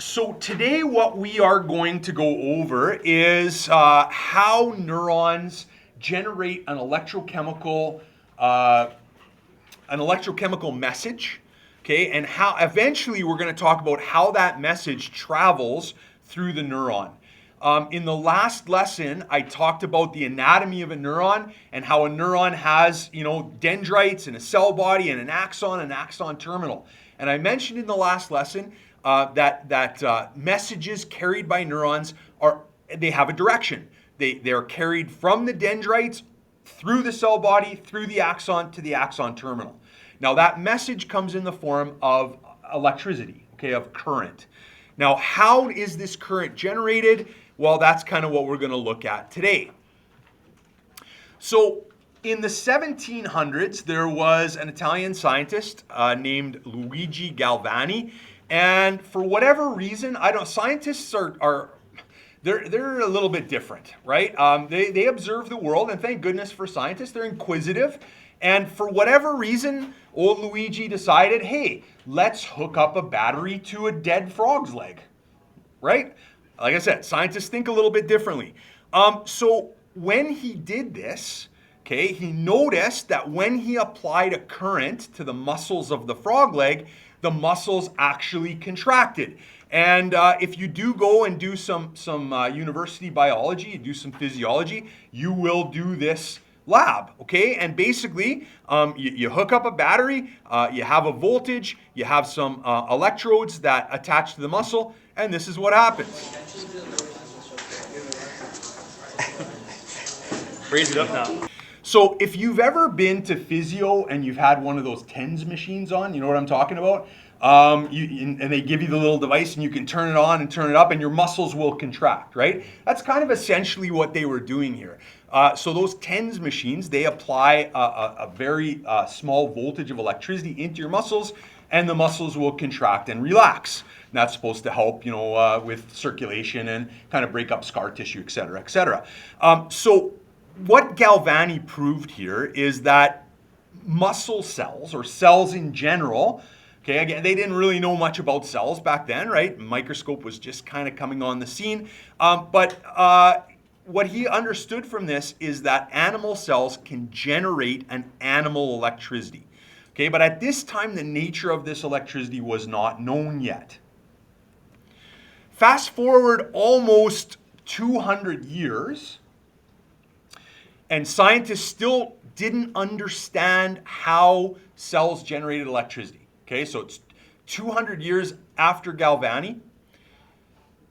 So today what we are going to go over is how neurons generate uh, an electrochemical message, okay, and how eventually we're going to talk about how that message travels through the neuron. In the last lesson, I talked about the anatomy of a neuron and how a neuron has, dendrites and a cell body and an axon terminal. And I mentioned in the last lesson that messages carried by neurons they have a direction. They're carried from the dendrites through the cell body, through the axon to the axon terminal. Now that message comes in the form of electricity, okay, of current. Now, how is this current generated? Well, that's kind of what we're going to look at today. So, in the 1700s, there was an Italian scientist named Luigi Galvani, and for whatever reason, scientists are they're a little bit different, right? They observe the world, and thank goodness for scientists, they're inquisitive. And for whatever reason, old Luigi decided, hey, let's hook up a battery to a dead frog's leg, right? Like I said, scientists think a little bit differently. So when he did this, okay, he noticed that when he applied a current to the muscles of the frog leg, the muscles actually contracted. And if you do go and do some university biology, you do some physiology, you will do this lab, okay? And basically, you hook up a battery, you have a voltage, you have some electrodes that attach to the muscle, and this is what happens. Raise it up now. So if you've ever been to physio and you've had one of those TENS machines on, you know what I'm talking about? And they give you the little device and you can turn it on and turn it up and your muscles will contract, right? That's kind of essentially what they were doing here. So those TENS machines, they apply a very small voltage of electricity into your muscles and the muscles will contract and relax. And that's supposed to help, with circulation and kind of break up scar tissue, et cetera, et cetera. So what Galvani proved here is that muscle cells, or cells in general, okay, again, they didn't really know much about cells back then, right? Microscope was just kind of coming on the scene. But what he understood from this is that animal cells can generate an animal electricity. Okay, but at this time, the nature of this electricity was not known yet. Fast forward almost 200 years, and scientists still didn't understand how cells generated electricity. Okay, so it's 200 years after Galvani,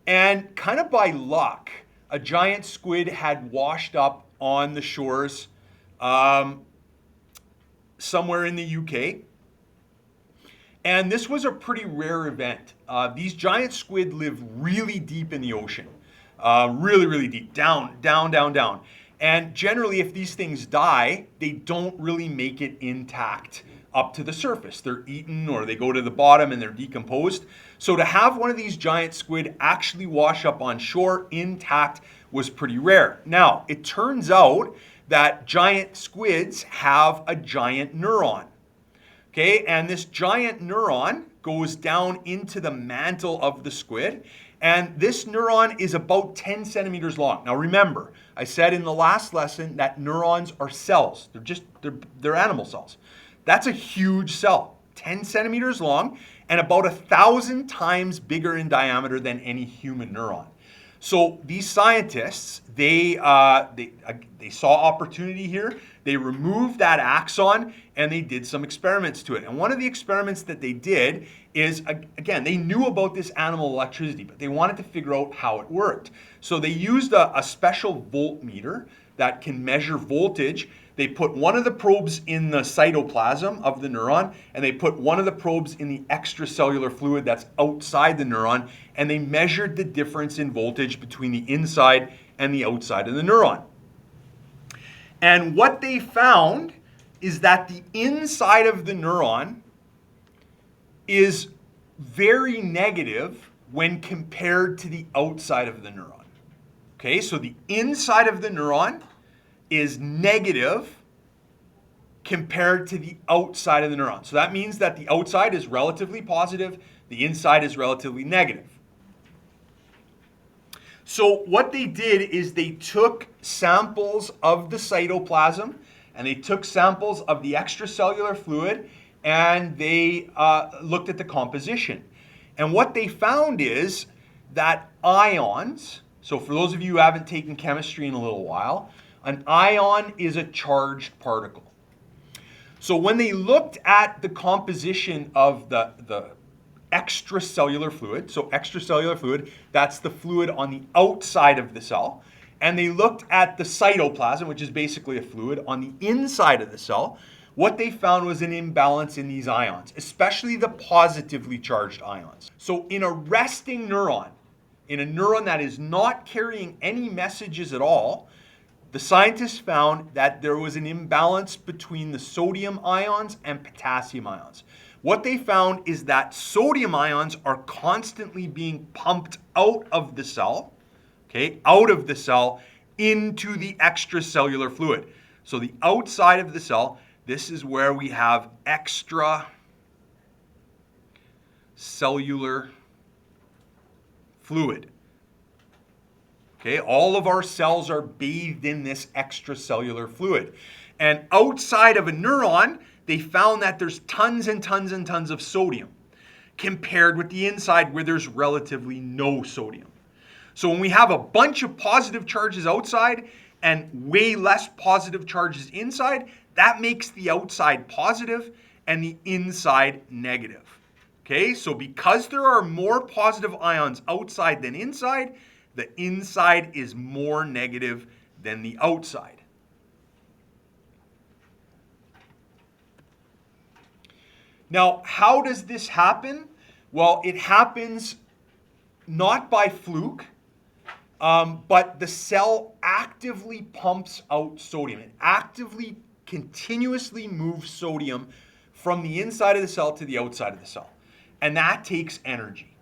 and kind of by luck, a giant squid had washed up on the shores somewhere in the UK. And this was a pretty rare event. These giant squid live really deep in the ocean, really, really deep, down. And generally, if these things die, they don't really make it intact up to the surface. They're eaten or they go to the bottom and they're decomposed. So to have one of these giant squid actually wash up on shore intact was pretty rare. Now, it turns out that giant squids have a giant neuron. Okay, and this giant neuron goes down into the mantle of the squid, and this neuron is about 10 centimeters long. Now remember, I said in the last lesson that neurons are cells. They're animal cells. That's a huge cell, 10 centimeters long, and about 1,000 times bigger in diameter than any human neuron. So these scientists, they saw opportunity here. They removed that axon and they did some experiments to it. And one of the experiments that they did is, again, they knew about this animal electricity, but they wanted to figure out how it worked. So they used a special voltmeter that can measure voltage. They put one of the probes in the cytoplasm of the neuron, and they put one of the probes in the extracellular fluid that's outside the neuron, and they measured the difference in voltage between the inside and the outside of the neuron. And what they found is that the inside of the neuron is very negative when compared to the outside of the neuron. Okay, so the inside of the neuron is negative compared to the outside of the neuron. So that means that the outside is relatively positive, the inside is relatively negative. So what they did is they took samples of the cytoplasm and they took samples of the extracellular fluid and they looked at the composition. And what they found is that ions, so for those of you who haven't taken chemistry in a little while, an ion is a charged particle. So when they looked at the composition of the extracellular fluid, so extracellular fluid, that's the fluid on the outside of the cell, and they looked at the cytoplasm, which is basically a fluid on the inside of the cell, what they found was an imbalance in these ions, especially the positively charged ions. So in a resting neuron, in a neuron that is not carrying any messages at all, the scientists found that there was an imbalance between the sodium ions and potassium ions. What they found is that sodium ions are constantly being pumped out of the cell, okay, out of the cell into the extracellular fluid. So the outside of the cell, this is where we have extracellular fluid. Okay, all of our cells are bathed in this extracellular fluid. And outside of a neuron, they found that there's tons and tons and tons of sodium compared with the inside where there's relatively no sodium. So when we have a bunch of positive charges outside and way less positive charges inside, that makes the outside positive and the inside negative. Okay, so because there are more positive ions outside than inside, the inside is more negative than the outside. Now, how does this happen? Well, it happens not by fluke, but the cell actively pumps out sodium. It actively, continuously moves sodium from the inside of the cell to the outside of the cell. And that takes energy.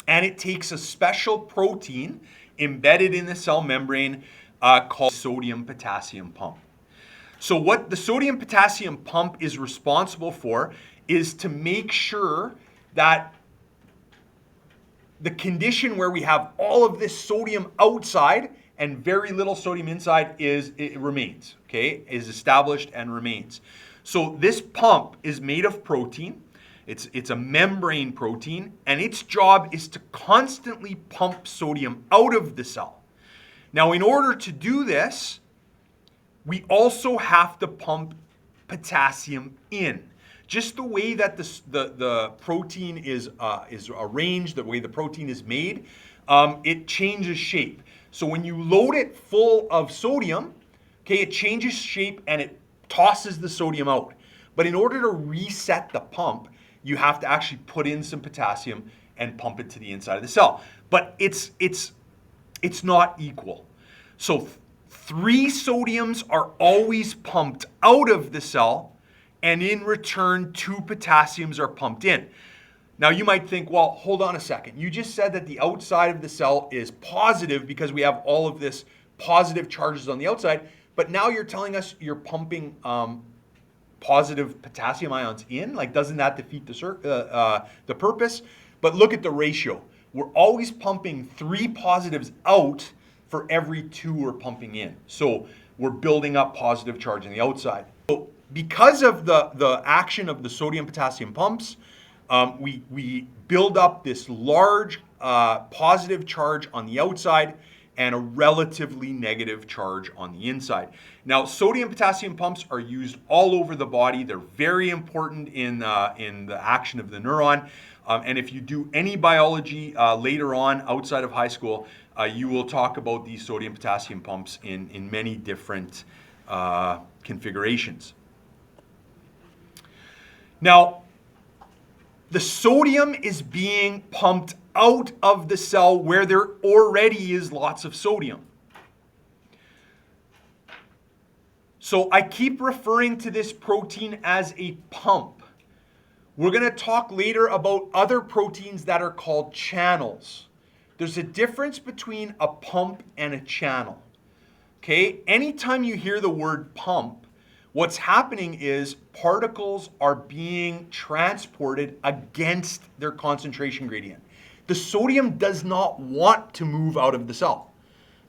And it takes a special protein embedded in the cell membrane called sodium-potassium pump. So what the sodium-potassium pump is responsible for is to make sure that the condition where we have all of this sodium outside and very little sodium inside remains, okay, is established and remains. So this pump is made of protein. It's a membrane protein, and its job is to constantly pump sodium out of the cell. Now, in order to do this, we also have to pump potassium in. Just the way that the protein is arranged, the way the protein is made, it changes shape. So when you load it full of sodium, okay, it changes shape and it tosses the sodium out. But in order to reset the pump, you have to actually put in some potassium and pump it to the inside of the cell. But it's not equal. So 3 sodiums are always pumped out of the cell, and in return 2 potassiums are pumped in. Now you might think, well, hold on a second. You just said that the outside of the cell is positive because we have all of this positive charges on the outside, but now you're telling us you're pumping positive potassium ions in? Like, doesn't that defeat the purpose? But look at the ratio. We're always pumping 3 positives out for every 2 we're pumping in. So we're building up positive charge on the outside. So because of the action of the sodium-potassium pumps, we build up this large positive charge on the outside and a relatively negative charge on the inside. Now, sodium-potassium pumps are used all over the body. They're very important in the action of the neuron. And if you do any biology later on outside of high school, you will talk about these sodium-potassium pumps in many different configurations. Now, the sodium is being pumped out of the cell where there already is lots of sodium. So I keep referring to this protein as a pump. We're going to talk later about other proteins that are called channels. There's a difference between a pump and a channel. Okay? Anytime you hear the word pump, what's happening is particles are being transported against their concentration gradient. The sodium does not want to move out of the cell.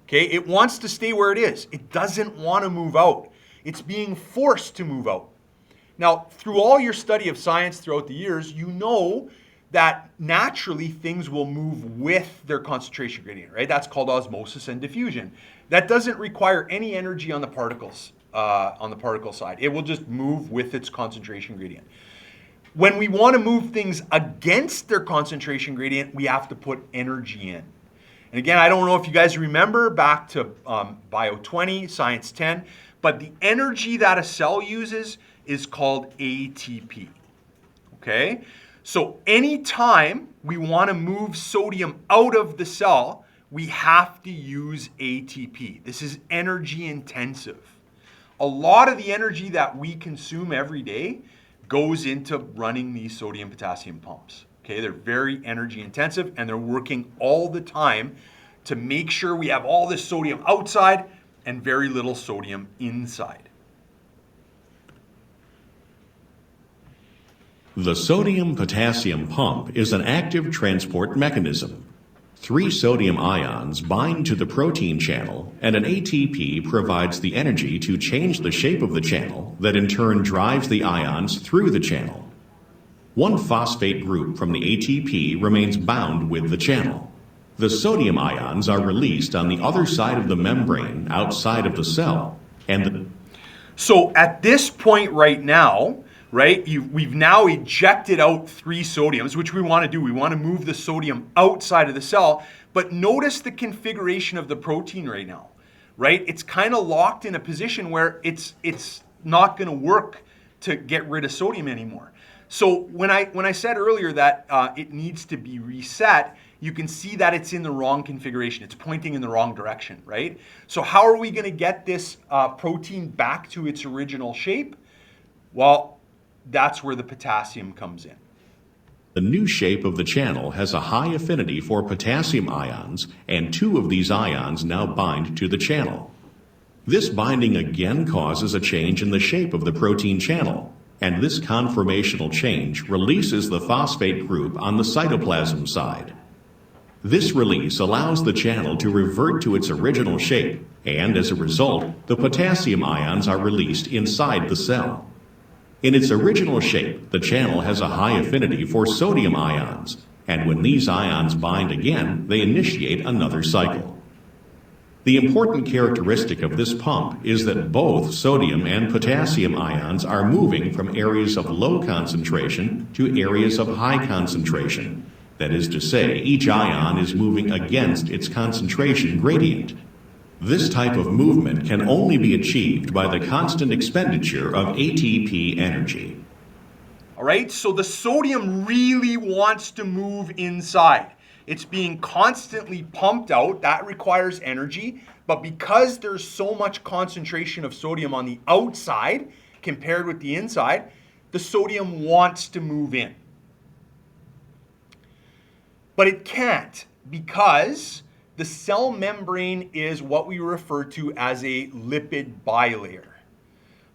Okay, it wants to stay where it is. It doesn't want to move out. It's being forced to move out. Now, through all your study of science throughout the years, you know that naturally things will move with their concentration gradient, right? That's called osmosis and diffusion. That doesn't require any energy on the particles, on the particle side. It will just move with its concentration gradient. When we want to move things against their concentration gradient, we have to put energy in. And again, I don't know if you guys remember back to Bio 20, Science 10, but the energy that a cell uses is called ATP. Okay? So anytime we want to move sodium out of the cell, we have to use ATP. This is energy intensive. A lot of the energy that we consume every day goes into running these sodium potassium pumps. Okay, they're very energy intensive and they're working all the time to make sure we have all this sodium outside and very little sodium inside. The sodium-potassium pump is an active transport mechanism. 3 sodium ions bind to the protein channel, and an ATP provides the energy to change the shape of the channel that in turn drives the ions through the channel. One phosphate group from the ATP remains bound with the channel. The sodium ions are released on the other side of the membrane outside of the cell, and So at this point right now, right, we've now ejected out 3 sodiums, which we want to do. We want to move the sodium outside of the cell, but notice the configuration of the protein right now, right? It's kind of locked in a position where it's not going to work to get rid of sodium anymore. So when I said earlier that it needs to be reset, you can see that it's in the wrong configuration. It's pointing in the wrong direction, right? So how are we going to get this protein back to its original shape? Well, that's where the potassium comes in. the new shape of the channel has a high affinity for potassium ions, and 2 of these ions now bind to the channel. This binding again causes a change in the shape of the protein channel, and this conformational change releases the phosphate group on the cytoplasm side. This release allows the channel to revert to its original shape, and as a result, the potassium ions are released inside the cell. In its original shape, the channel has a high affinity for sodium ions, and when these ions bind again, they initiate another cycle. The important characteristic of this pump is that both sodium and potassium ions are moving from areas of low concentration to areas of high concentration. That is to say, each ion is moving against its concentration gradient. This type of movement can only be achieved by the constant expenditure of ATP energy. All right, so the sodium really wants to move inside. It's being constantly pumped out. That requires energy. But because there's so much concentration of sodium on the outside compared with the inside, the sodium wants to move in. But it can't, because the cell membrane is what we refer to as a lipid bilayer.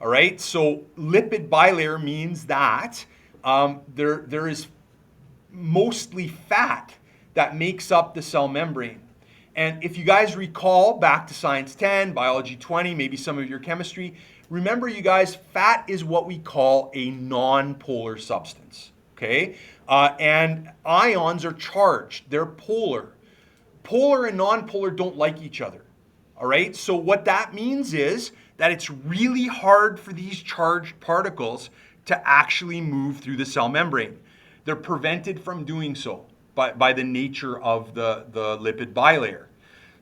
All right, so lipid bilayer means that there is mostly fat that makes up the cell membrane. And if you guys recall back to Science 10, Biology 20, maybe some of your chemistry, remember you guys, fat is what we call a non-polar substance, okay? And ions are charged, they're polar. Polar and non-polar don't like each other, all right? So what that means is that it's really hard for these charged particles to actually move through the cell membrane. They're prevented from doing so by the nature of the lipid bilayer.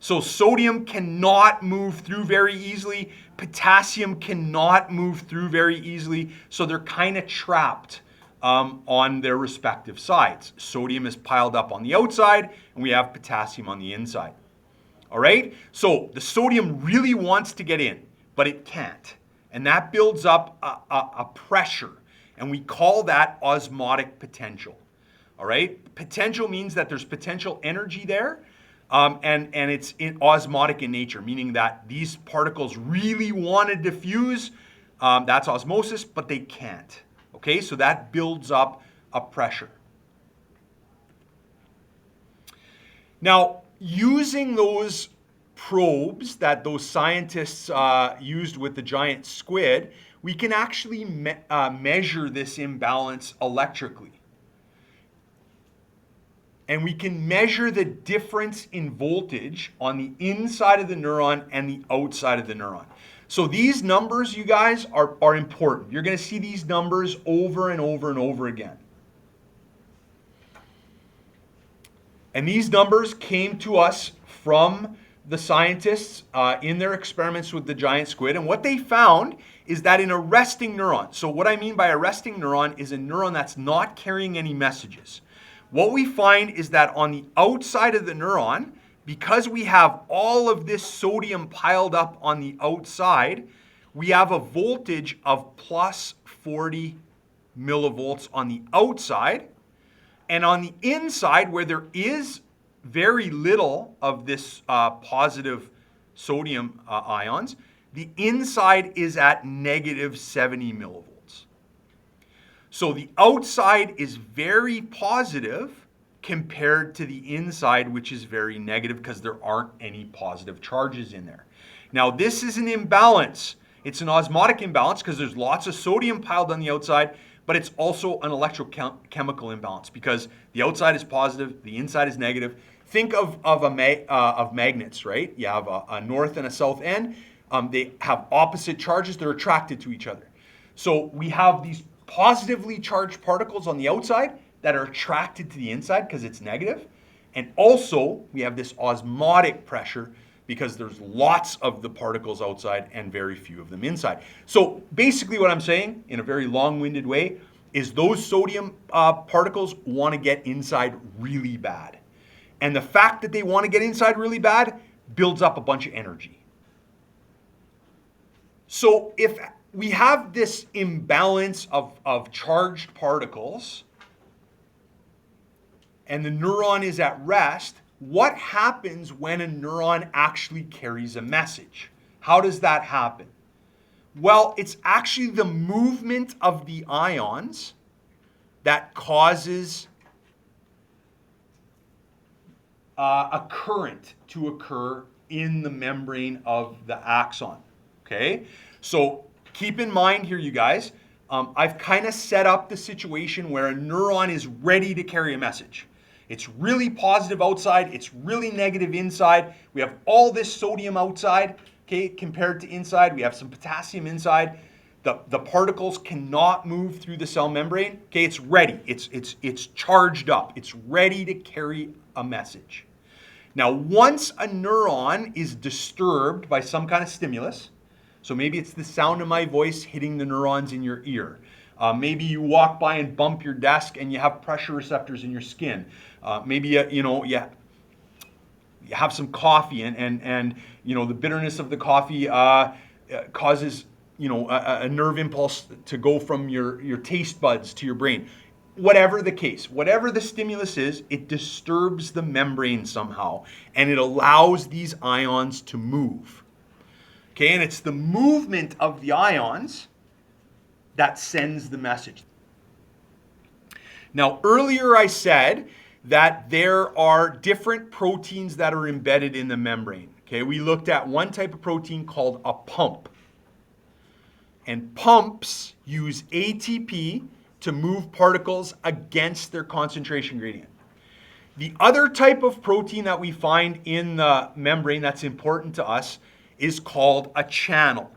So sodium cannot move through very easily. Potassium cannot move through very easily. So they're kind of trapped on their respective sides. Sodium is piled up on the outside, and we have potassium on the inside. All right? So the sodium really wants to get in, but it can't. And that builds up a pressure, and we call that osmotic potential. All right? Potential means that there's potential energy there, and it's osmotic in nature, meaning that these particles really want to diffuse. That's osmosis, but they can't. Okay, so that builds up a pressure. Now, using those probes that those scientists used with the giant squid, we can actually measure this imbalance electrically. And we can measure the difference in voltage on the inside of the neuron and the outside of the neuron. So these numbers, you guys, are important. You're going to see these numbers over and over and over again. And these numbers came to us from the scientists in their experiments with the giant squid. And what they found is that in a resting neuron, so what I mean by a resting neuron is a neuron that's not carrying any messages. What we find is that on the outside of the neuron, because we have all of this sodium piled up on the outside, we have a voltage of plus 40 millivolts on the outside. And on the inside, where there is very little of this positive sodium ions, the inside is at negative 70 millivolts. So the outside is very positive compared to the inside, which is very negative because there aren't any positive charges in there. Now, this is an imbalance. It's an osmotic imbalance because there's lots of sodium piled on the outside, but it's also an electrochemical imbalance because the outside is positive, the inside is negative. Think of magnets, right? You have a north and a south end. They have opposite charges. They're attracted to each other. So we have these positively charged particles on the outside that are attracted to the inside because it's negative. And also, we have this osmotic pressure because there's lots of the particles outside and very few of them inside. So basically what I'm saying, in a very long-winded way, is those sodium particles want to get inside really bad. And the fact that they want to get inside really bad builds up a bunch of energy. So if we have this imbalance of charged particles and the neuron is at rest, what happens when a neuron actually carries a message? How does that happen? Well, it's actually the movement of the ions that causes a current to occur in the membrane of the axon. Okay? So keep in mind here, you guys, I've kind of set up the situation where a neuron is ready to carry a message. It's really positive outside, it's really negative inside. We have all this sodium outside, okay, compared to inside. We have some potassium inside. The particles cannot move through the cell membrane. Okay, it's ready. It's charged up. It's ready to carry a message. Now, once a neuron is disturbed by some kind of stimulus, so maybe it's the sound of my voice hitting the neurons in your ear. Maybe you walk by and bump your desk and you have pressure receptors in your skin. Maybe you have some coffee and the bitterness of the coffee causes a nerve impulse to go from your taste buds to your brain. Whatever the case, whatever the stimulus is, it disturbs the membrane somehow and it allows these ions to move. Okay, and it's the movement of the ions that sends the message. Now, earlier I said that there are different proteins that are embedded in the membrane. Okay, we looked at one type of protein called a pump. And pumps use ATP to move particles against their concentration gradient. The other type of protein that we find in the membrane that's important to us is called a channel.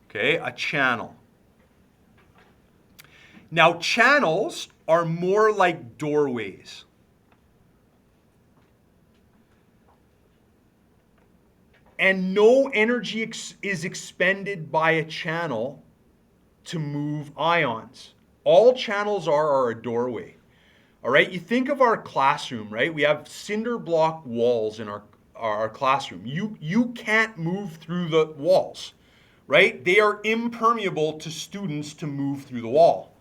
Okay, a channel. Now, channels are more like doorways. And no energy is expended by a channel to move ions. All channels are a doorway. All right, you think of our classroom, right? We have cinder block walls in our classroom. You can't move through the walls, right? They are impermeable to students to move through the wall.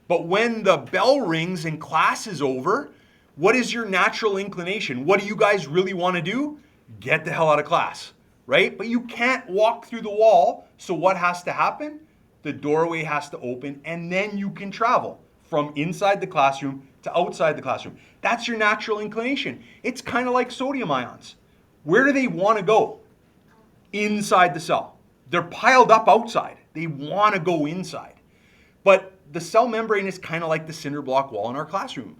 But when the bell rings and class is over, what is your natural inclination? What do you guys really want to do? Get the hell out of class, right? But you can't walk through the wall, so what has to happen? The doorway has to open, and then you can travel from inside the classroom to outside the classroom. That's your natural inclination. It's kind of like sodium ions. Where do they want to go? Inside the cell. They're piled up outside. They want to go inside. But the cell membrane is kind of like the cinder block wall in our classroom.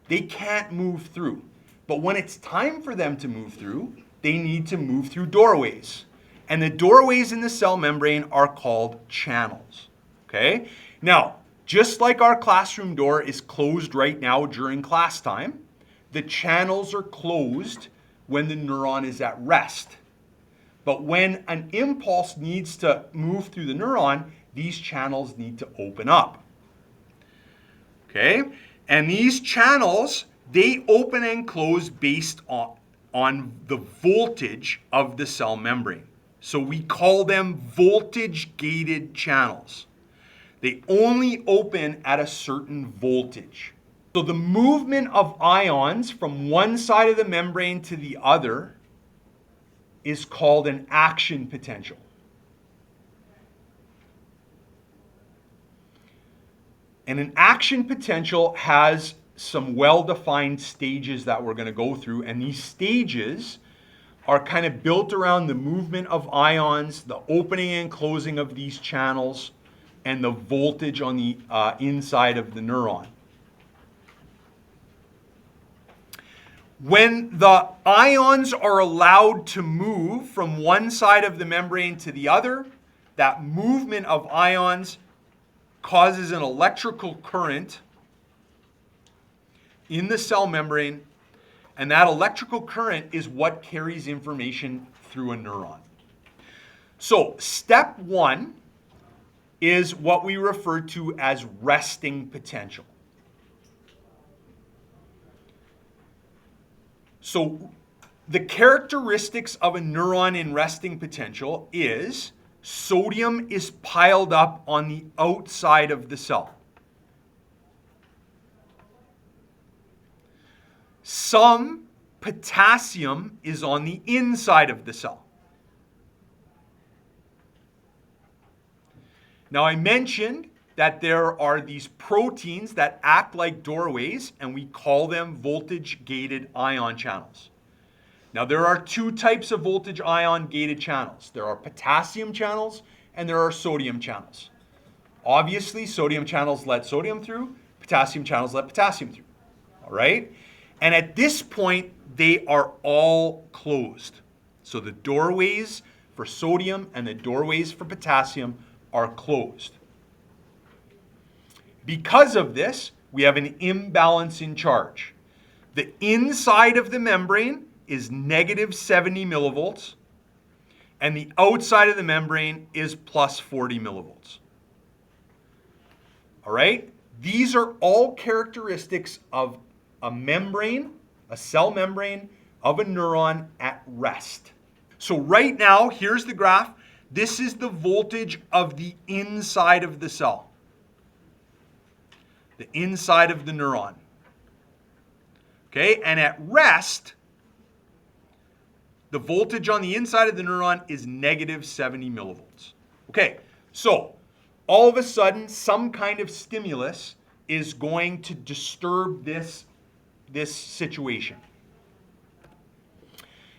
They can't move through. But when it's time for them to move through, they need to move through doorways. And the doorways in the cell membrane are called channels. Okay? Now, just like our classroom door is closed right now during class time, the channels are closed when the neuron is at rest. But when an impulse needs to move through the neuron, these channels need to open up. Okay? And these channels, they open and close based on the voltage of the cell membrane. So we call them voltage-gated channels. They only open at a certain voltage. So the movement of ions from one side of the membrane to the other is called an action potential. And an action potential has some well-defined stages that we're going to go through, and these stages are kind of built around the movement of ions, the opening and closing of these channels, and the voltage on the inside of the neuron. When the ions are allowed to move from one side of the membrane to the other, that movement of ions causes an electrical current in the cell membrane, and that electrical current is what carries information through a neuron. So step one is what we refer to as resting potential. So the characteristics of a neuron in resting potential is sodium is piled up on the outside of the cell. Some potassium is on the inside of the cell. Now, I mentioned that there are these proteins that act like doorways, and we call them voltage-gated ion channels. Now, there are two types of voltage ion-gated channels. There are potassium channels, and there are sodium channels. Obviously, sodium channels let sodium through, potassium channels let potassium through. All right? And at this point, they are all closed. So the doorways for sodium and the doorways for potassium are closed. Because of this, we have an imbalance in charge. The inside of the membrane is negative 70 millivolts, and the outside of the membrane is plus 40 millivolts. All right? These are all characteristics of a membrane, a cell membrane of a neuron at rest. So right now, here's the graph. This is the voltage of the inside of the cell. The inside of the neuron. Okay, and at rest, the voltage on the inside of the neuron is negative 70 millivolts. Okay, so all of a sudden, some kind of stimulus is going to disturb this situation.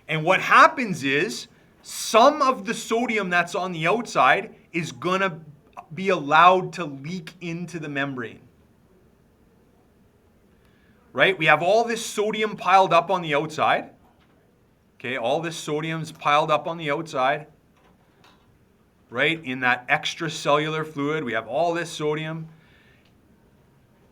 And what happens is some of the sodium that's on the outside is going to be allowed to leak into the membrane. Right? We have all this sodium piled up on the outside. Okay, all this sodium's piled up on the outside. Right? In that extracellular fluid, we have all this sodium.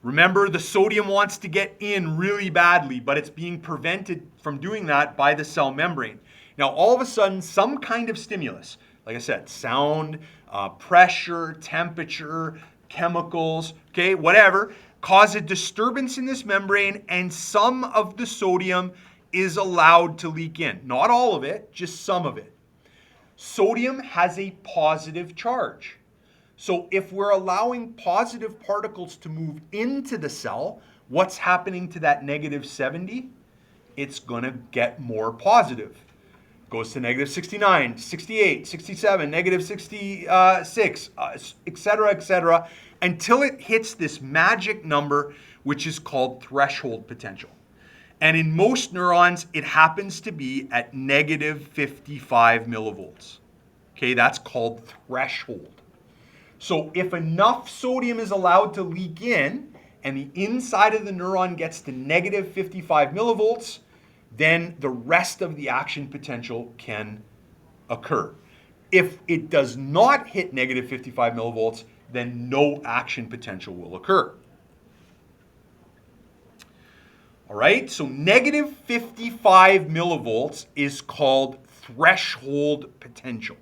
Remember, the sodium wants to get in really badly, but it's being prevented from doing that by the cell membrane. Now, all of a sudden, some kind of stimulus, like I said, sound, pressure, temperature, chemicals, okay, whatever, cause a disturbance in this membrane, and some of the sodium is allowed to leak in. Not all of it, just some of it. Sodium has a positive charge. So if we're allowing positive particles to move into the cell, what's happening to that negative 70? It's going to get more positive. Goes to negative 69, 68, 67, negative 66, etc., until it hits this magic number which is called threshold potential. And in most neurons, it happens to be at negative 55 millivolts. Okay, that's called threshold. So if enough sodium is allowed to leak in and the inside of the neuron gets to negative 55 millivolts, then the rest of the action potential can occur. If it does not hit negative 55 millivolts, then no action potential will occur. All right, so negative 55 millivolts is called threshold potential.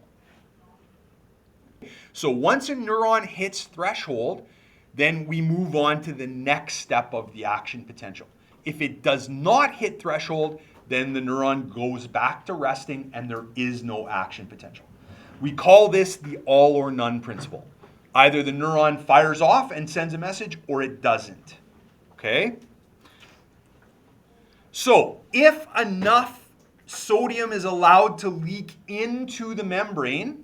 So once a neuron hits threshold, then we move on to the next step of the action potential. If it does not hit threshold, then the neuron goes back to resting and there is no action potential. We call this the all or none principle. Either the neuron fires off and sends a message or it doesn't. Okay? So if enough sodium is allowed to leak into the membrane,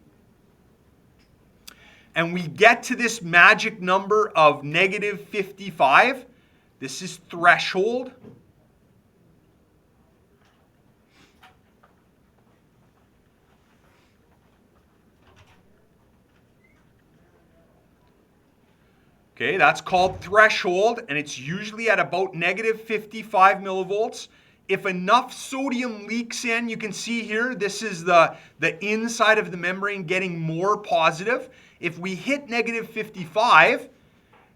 and we get to this magic number of negative 55, this is threshold. Okay, that's called threshold, and it's usually at about negative 55 millivolts. If enough sodium leaks in, you can see here, this is the inside of the membrane getting more positive. If we hit negative 55,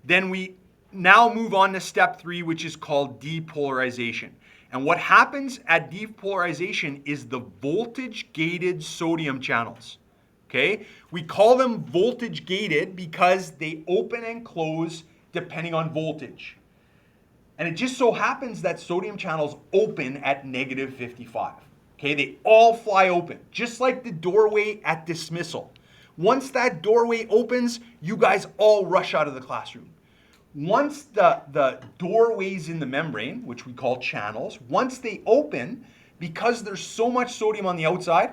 then we now move on to step 3, which is called depolarization. And what happens at depolarization is the voltage-gated sodium channels. Okay? We call them voltage gated because they open and close depending on voltage. And it just so happens that sodium channels open at negative 55. Okay? They all fly open, just like the doorway at dismissal. Once that doorway opens, you guys all rush out of the classroom. Once the doorways in the membrane, which we call channels, once they open, because there's so much sodium on the outside,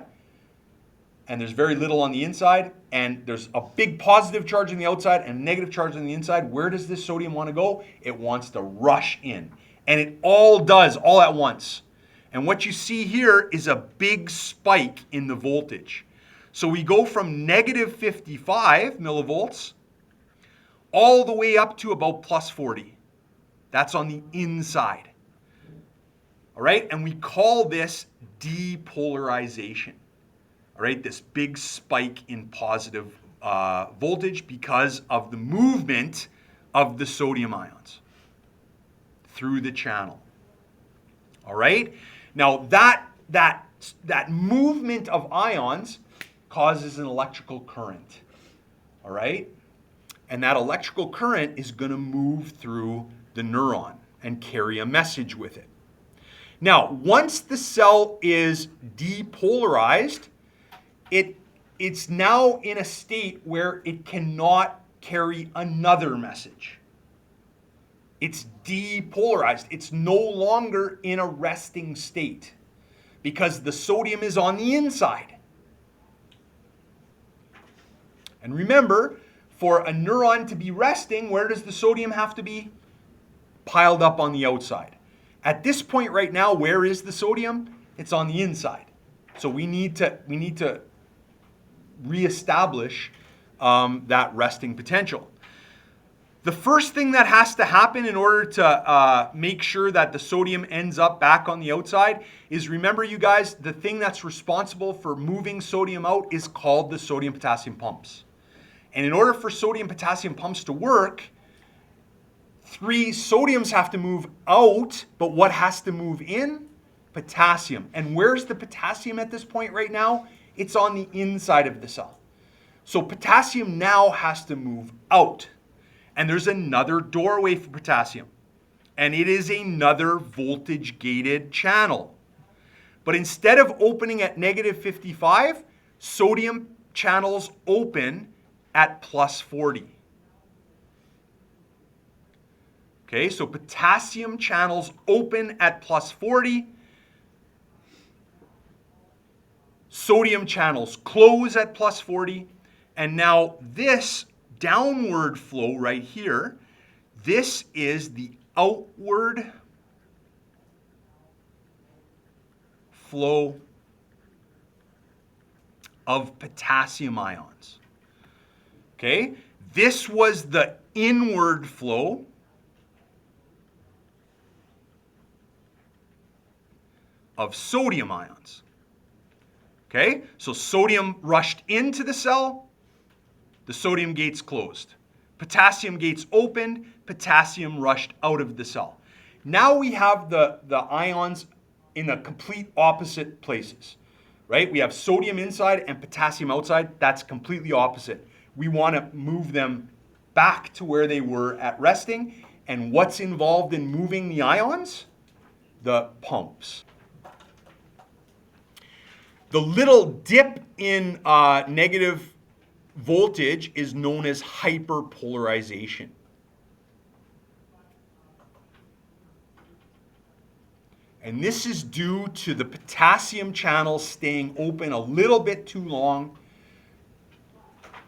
and there's very little on the inside, and there's a big positive charge on the outside and a negative charge on the inside, where does this sodium want to go? It wants to rush in. And it all does, all at once. And what you see here is a big spike in the voltage. So we go from negative 55 millivolts all the way up to about plus 40. That's on the inside. All right, and we call this depolarization. All right, this big spike in positive voltage because of the movement of the sodium ions through the channel. All right, now that movement of ions causes an electrical current. All right, and that electrical current is going to move through the neuron and carry a message with it. Now, once the cell is depolarized, it's now in a state where it cannot carry another message. It's depolarized. It's no longer in a resting state because the sodium is on the inside. And remember, for a neuron to be resting, where does the sodium have to be? Piled up on the outside. At this point right now, where is the sodium? It's on the inside. So we need to reestablish that resting potential. The first thing that has to happen in order to make sure that the sodium ends up back on the outside is, remember you guys, the thing that's responsible for moving sodium out is called the sodium-potassium pumps. And in order for sodium-potassium pumps to work, 3 sodiums have to move out, but what has to move in? Potassium. And where's the potassium at this point right now? It's on the inside of the cell. So potassium now has to move out. And there's another doorway for potassium. And it is another voltage-gated channel. But instead of opening at negative 55, sodium channels open at plus 40. Okay, so potassium channels open at plus 40. Sodium channels close at plus 40. And now this downward flow right here, this is the outward flow of potassium ions. Okay? This was the inward flow of sodium ions. Okay? So sodium rushed into the cell, the sodium gates closed. Potassium gates opened, potassium rushed out of the cell. Now we have the ions in the complete opposite places, right? We have sodium inside and potassium outside. That's completely opposite. We want to move them back to where they were at resting. And what's involved in moving the ions? The pumps. The little dip in negative voltage is known as hyperpolarization. And this is due to the potassium channel staying open a little bit too long.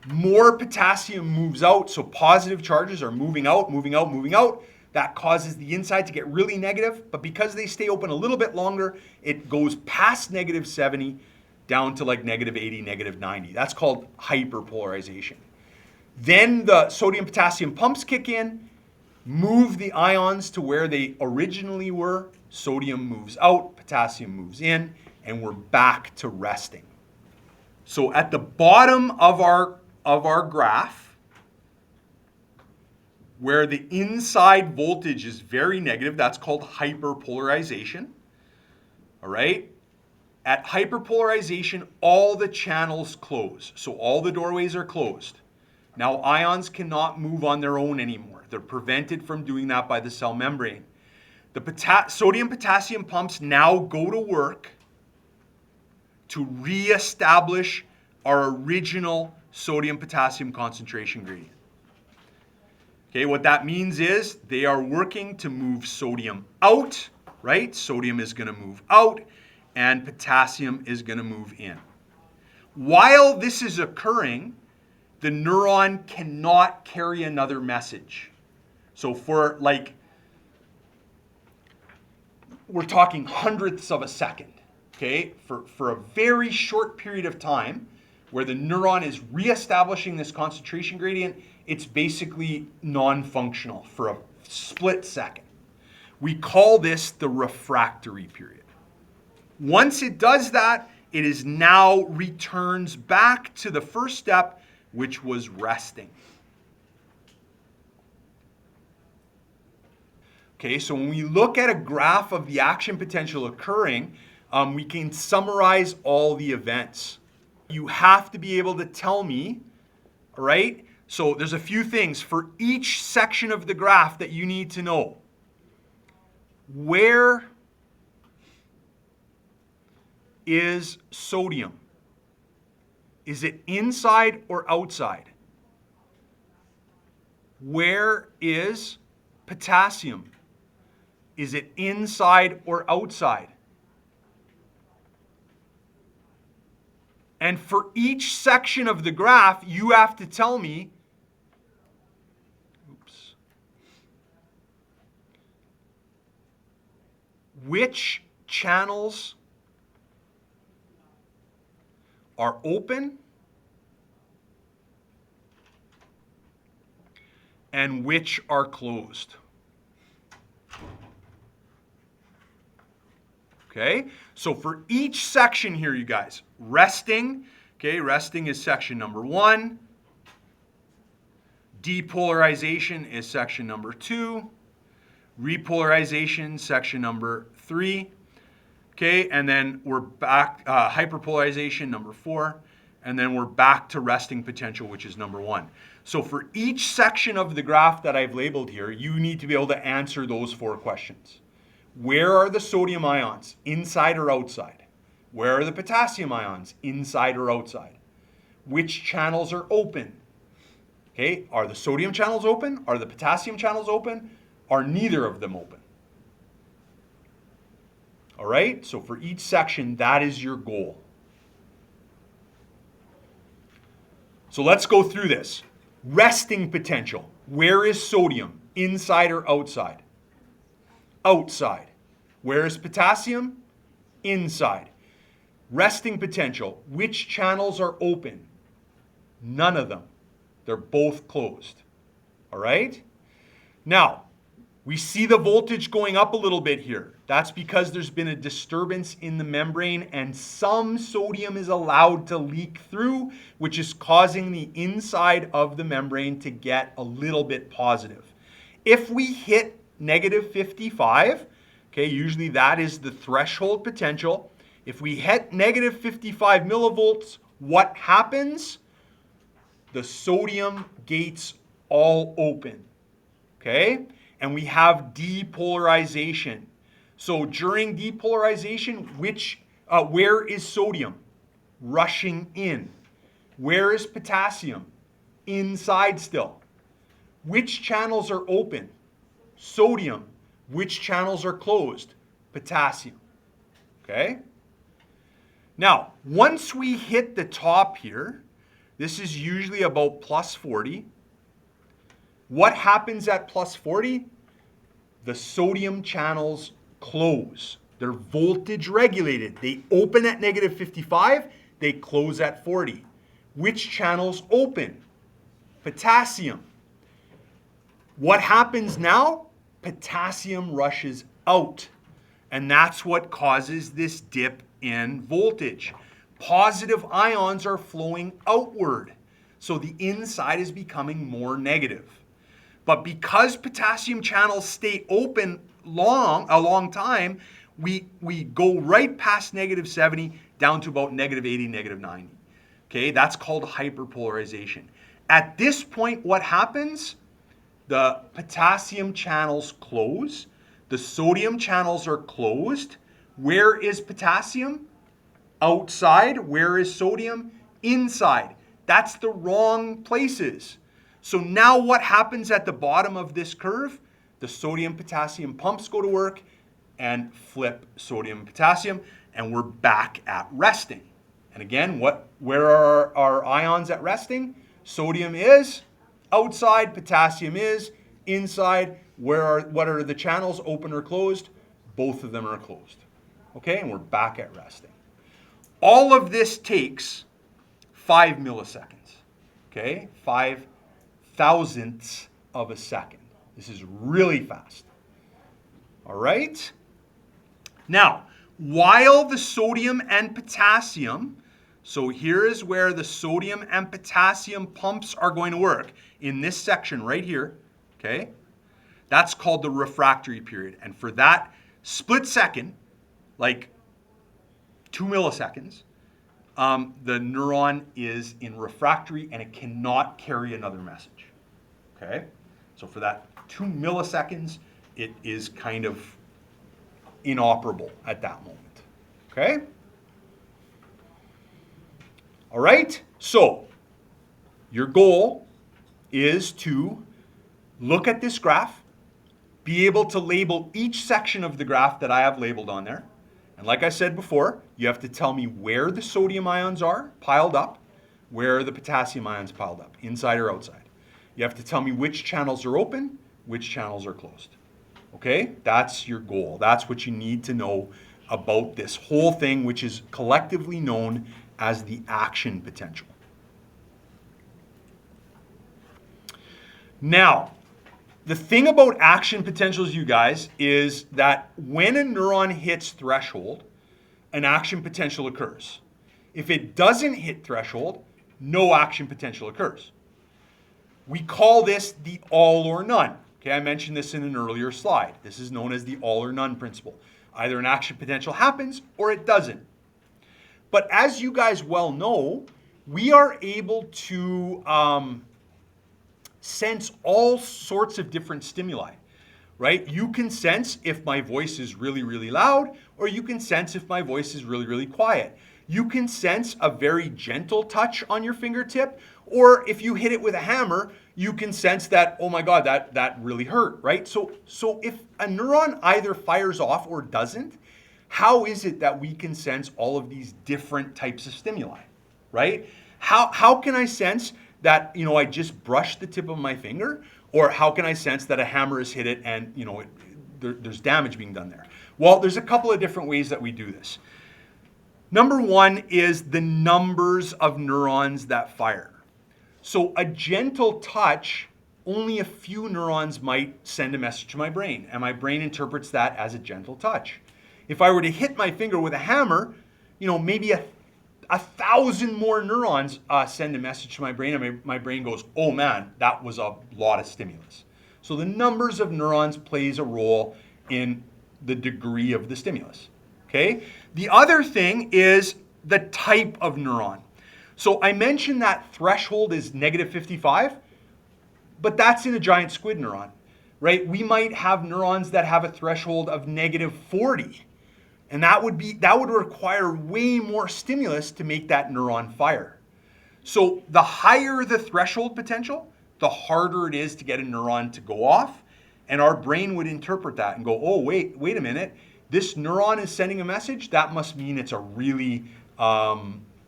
More potassium moves out, so positive charges are moving out, moving out, moving out. That causes the inside to get really negative, but because they stay open a little bit longer, it goes past negative 70 down to like negative 80, negative 90. That's called hyperpolarization. Then the sodium-potassium pumps kick in, move the ions to where they originally were. Sodium moves out, potassium moves in, and we're back to resting. So at the bottom of our graph, where the inside voltage is very negative, that's called hyperpolarization. All right? At hyperpolarization, all the channels close. So all the doorways are closed. Now ions cannot move on their own anymore. They're prevented from doing that by the cell membrane. The sodium-potassium pumps now go to work to reestablish our original sodium-potassium concentration gradient. Okay, what that means is they are working to move sodium out, right? Sodium is going to move out, and potassium is going to move in. While this is occurring, the neuron cannot carry another message. So for like, we're talking hundredths of a second, okay? For a very short period of time, where the neuron is reestablishing this concentration gradient, it's basically non-functional for a split second. We call this the refractory period. Once it does that, it is now returns back to the first step, which was resting. Okay, so when we look at a graph of the action potential occurring, we can summarize all the events. You have to be able to tell me, all right? So there's a few things for each section of the graph that you need to know. Where is sodium? Is it inside or outside? Where is potassium? Is it inside or outside? And for each section of the graph, you have to tell me, which channels are open and which are closed. Okay, so for each section here, you guys, resting, okay, resting is section number 1. Depolarization is section number 2. Repolarization, section number 3. Okay, and then we're back, hyperpolarization, number 4. And then we're back to resting potential, which is number 1. So for each section of the graph that I've labeled here, you need to be able to answer those 4 questions. Where are the sodium ions, inside or outside? Where are the potassium ions, inside or outside? Which channels are open? Okay, are the sodium channels open? Are the potassium channels open? Are neither of them open? All right, so for each section, that is your goal. So let's go through this. Resting potential. Where is sodium, inside or outside? outside. Where is potassium? Inside. Resting potential. Which channels are open? None of them. They're both closed. All right? Now, we see the voltage going up a little bit here. That's because there's been a disturbance in the membrane and some sodium is allowed to leak through, which is causing the inside of the membrane to get a little bit positive. If we hit negative 55, okay, usually that is the threshold potential. If we hit negative 55 millivolts, what happens? The sodium gates all open, okay? And we have depolarization. So during depolarization, where is sodium? Rushing in. Where is potassium? Inside still. Which channels are open? Sodium. Which channels are closed? Potassium. Okay? Now, once we hit the top here, this is usually about plus 40. What happens at plus 40? The sodium channels close. They're voltage regulated. They open at negative 55, they close at 40. Which channels open? Potassium. What happens now? Potassium rushes out. And that's what causes this dip in voltage. Positive ions are flowing outward. So the inside is becoming more negative. But because potassium channels stay open a long time, we go right past negative 70 down to about negative 80, negative 90. Okay, that's called hyperpolarization. At this point, what happens? The potassium channels close. The sodium channels are closed. Where is potassium? Outside. Where is sodium? Inside. That's the wrong places. So now what happens at the bottom of this curve? The sodium-potassium pumps go to work and flip sodium-potassium, and we're back at resting. And again, where are our ions at resting? Sodium is outside, potassium is inside. What are the channels, open or closed? Both of them are closed. Okay, and we're back at resting. All of this takes 5 milliseconds. Okay, 5 thousandths of a second. This is really fast. All right? Now, while the sodium and potassium, so here is where the sodium and potassium pumps are going to work, in this section right here, okay? That's called the refractory period. And for that split second, like 2 milliseconds, the neuron is in refractory and it cannot carry another message. Okay? So for that 2 milliseconds, it is kind of inoperable at that moment. Okay? All right? So your goal is to look at this graph, be able to label each section of the graph that I have labeled on there. And like I said before, you have to tell me where the sodium ions are piled up, where the potassium ions piled up, inside or outside. You have to tell me which channels are open, which channels are closed. Okay? That's your goal. That's what you need to know about this whole thing, which is collectively known as the action potential. Now, the thing about action potentials, you guys, is that when a neuron hits threshold, an action potential occurs. If it doesn't hit threshold, no action potential occurs. We call this the all or none. Okay, I mentioned this in an earlier slide. This is known as the all or none principle. Either an action potential happens or it doesn't. But as you guys well know, we are able to sense all sorts of different stimuli, right? You can sense if my voice is really, really loud, or you can sense if my voice is really, really quiet. You can sense a very gentle touch on your fingertip, or if you hit it with a hammer, you can sense that, oh my God, that really hurt, right? So if a neuron either fires off or doesn't, how is it that we can sense all of these different types of stimuli, right? How can I sense that, I just brushed the tip of my finger? Or how can I sense that a hammer has hit it and, there's damage being done there. Well, there's a couple of different ways that we do this. Number one is the numbers of neurons that fire. So a gentle touch, only a few neurons might send a message to my brain, and my brain interprets that as a gentle touch. If I were to hit my finger with a hammer, maybe a 1,000 more neurons send a message to my brain, and my brain goes, oh man, that was a lot of stimulus. So the numbers of neurons plays a role in the degree of the stimulus. Okay? The other thing is the type of neuron. So I mentioned that threshold is -55, but that's in a giant squid neuron, right? We might have neurons that have a threshold of -40. And that would require way more stimulus to make that neuron fire. So the higher the threshold potential, the harder it is to get a neuron to go off. And our brain would interpret that and go, oh, wait a minute. This neuron is sending a message. That must mean it's a really, a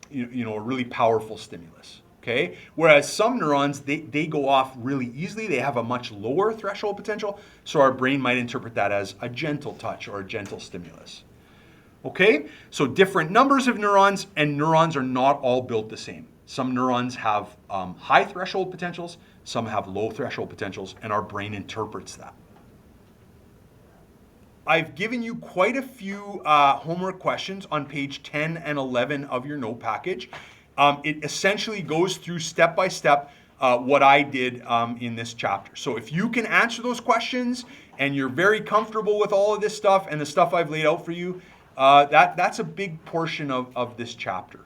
really powerful stimulus. Okay. Whereas some neurons, they go off really easily. They have a much lower threshold potential. So our brain might interpret that as a gentle touch or a gentle stimulus. Okay, so different numbers of neurons, and neurons are not all built the same. Some neurons have high threshold potentials, some have low threshold potentials, and our brain interprets that. I've given you quite a few homework questions on page 10 and 11 of your note package. It essentially goes through step by step what I did in this chapter. So if you can answer those questions and you're very comfortable with all of this stuff and the stuff I've laid out for you, that's a big portion of this chapter.